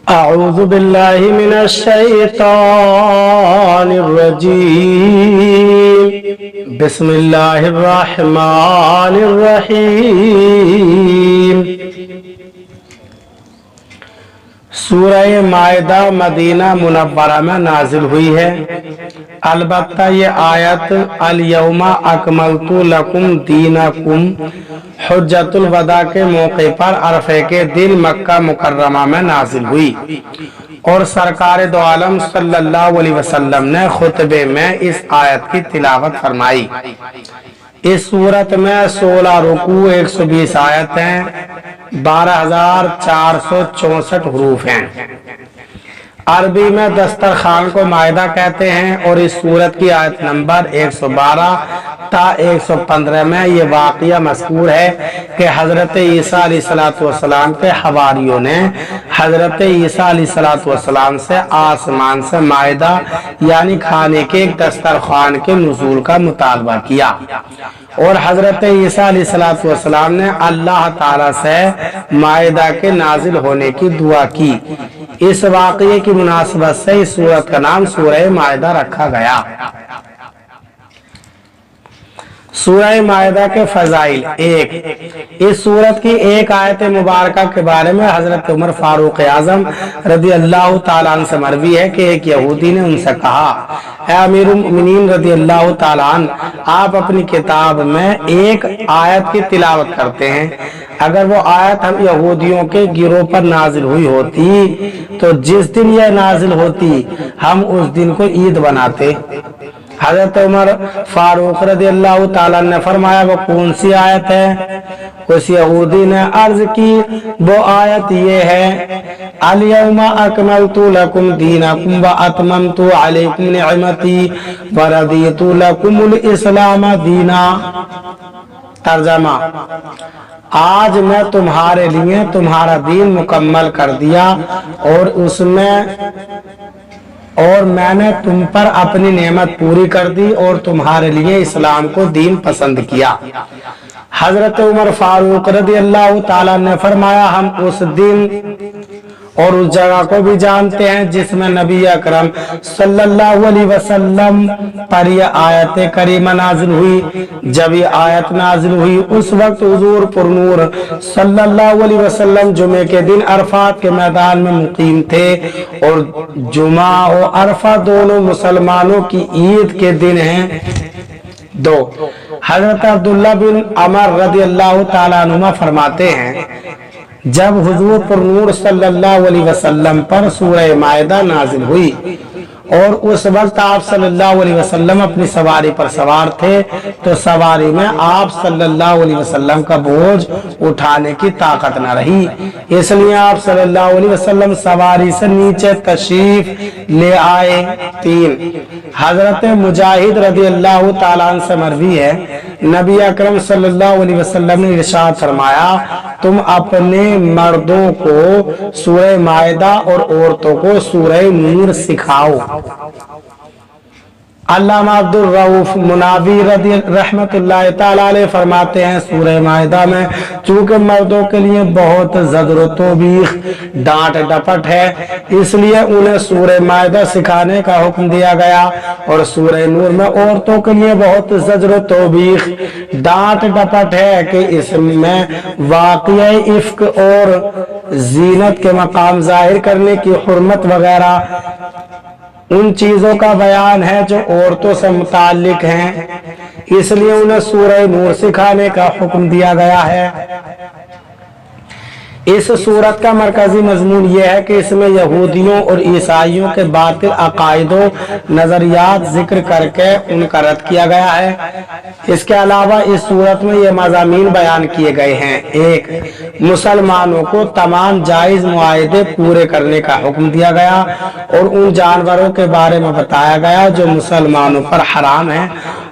أعوذ بالله من الشيطان الرجيم بسم الله الرحمن الرحيم سورہ مائدہ مدینہ منورہ میں نازل ہوئی ہے۔ البتہ یہ آیت الیوم اکملت لکم دینکم حجۃ الوداع کے موقع پر عرفے کے دن مکہ مکرمہ میں نازل ہوئی اور سرکار دو عالم صلی اللہ علیہ وسلم نے خطبے میں اس آیت کی تلاوت فرمائی۔ اس صورت میں 16 رکوع 120 آیت ہیں، 12,464 حروف ہیں۔ عربی میں دسترخوان کو مائدہ کہتے ہیں اور اس سورت کی آیت نمبر 112 تا 115 میں یہ واقعہ مذکور ہے کہ حضرت عیسیٰ علیہ السلام کے حواریوں نے حضرت عیسیٰ علیہ السلام سے آسمان سے مائدہ یعنی کھانے کے ایک دسترخوان کے نزول کا مطالبہ کیا اور حضرت عیسیٰ علیہ السلام نے اللہ تعالیٰ سے مائدہ کے نازل ہونے کی دعا کی۔ اس واقعے کی مناسبت سے اس سورت کا نام سورہ مائدہ رکھا گیا۔ سورہ مائدہ کے فضائل۔ ایک، اس سورت کی ایک آیت مبارکہ کے بارے میں حضرت عمر فاروق اعظم رضی اللہ تعالیٰ عنہ سے مروی ہے کہ ایک یہودی نے ان سے کہا، اے امیر المؤمنین رضی اللہ تعالیٰ عنہ، آپ اپنی کتاب میں ایک آیت کی تلاوت کرتے ہیں، اگر وہ آیت ہم یہودیوں کے گروہ پر نازل ہوئی ہوتی تو جس دن یہ نازل ہوتی ہم اس دن کو عید بناتے۔ حضرت عمر فاروق رضی اللہ تعالیٰ نے فرمایا، وہ کون سی آیت ہے؟ اس یہودی نے عرض کی، وہ آیت یہ ہے، الیوم اکملت لکم دینکم واتممت علیکم نعمتی ورضیت لکم الاسلام دینا۔ ترجمہ، آج میں تمہارے لیے تمہارا دین مکمل کر دیا اور میں نے تم پر اپنی نعمت پوری کر دی اور تمہارے لیے اسلام کو دین پسند کیا۔ حضرت عمر فاروق رضی اللہ تعالیٰ نے فرمایا، ہم اس دن اور اس جگہ کو بھی جانتے ہیں جس میں نبی اکرم صلی اللہ علیہ وسلم پر یہ آیت کریمہ نازل ہوئی۔ جب یہ آیت نازل ہوئی اس وقت حضور پر نور صلی اللہ علیہ وسلم جمعے کے دن عرفات کے میدان میں مقیم تھے اور جمعہ اور عرفہ دونوں مسلمانوں کی عید کے دن ہیں۔ دو، حضرت عبداللہ بن عمر رضی اللہ تعالیٰ عنہ فرماتے ہیں، جب حضور پر نور صلی اللہ علیہ وسلم پر سورہ مائدہ نازل ہوئی اور اس وقت آپ صلی اللہ علیہ وسلم اپنی سواری پر سوار تھے تو سواری میں آپ صلی اللہ علیہ وسلم کا بوجھ اٹھانے کی طاقت نہ رہی، اس لیے آپ صلی اللہ علیہ وسلم سواری سے نیچے تشریف لے آئے۔ تین، حضرت مجاہد رضی اللہ تعالیٰ عنہ سے مروی ہے، نبی اکرم صلی اللہ علیہ وسلم نے ارشاد فرمایا، تم اپنے مردوں کو سورہ مائدہ اور عورتوں کو سورہ نور سکھاؤ۔ علامہ عبدالرؤف مناوی رحمت اللہ تعالیٰ علیہ فرماتے ہیں، سورہ مائدہ میں چونکہ مردوں کے لیے بہت زجر و توبیخ، ڈانٹ ڈپٹ ہے، اس لیے انہیں سورہ مائدہ سکھانے کا حکم دیا گیا، اور سورہ نور میں عورتوں کے لیے بہت زجر و توبیخ، ڈانٹ ڈپٹ ہے کہ اس میں واقعہ افک اور زینت کے مقام ظاہر کرنے کی حرمت وغیرہ ان چیزوں کا بیان ہے جو عورتوں سے متعلق ہیں، اس لیے انہیں سورہ نور سکھانے کا حکم دیا گیا ہے۔ اس سورت کا مرکزی مضمون یہ ہے کہ اس میں یہودیوں اور عیسائیوں کے باطل عقائد و نظریات ذکر کر کے ان کا رد کیا گیا ہے۔ اس کے علاوہ اس سورت میں یہ مضامین بیان کیے گئے ہیں۔ ایک، مسلمانوں کو تمام جائز معاہدے پورے کرنے کا حکم دیا گیا اور ان جانوروں کے بارے میں بتایا گیا جو مسلمانوں پر حرام ہیں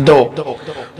2,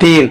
3,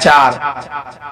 4,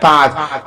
5,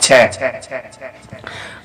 6,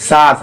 7,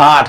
8,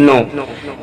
9,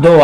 2,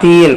3,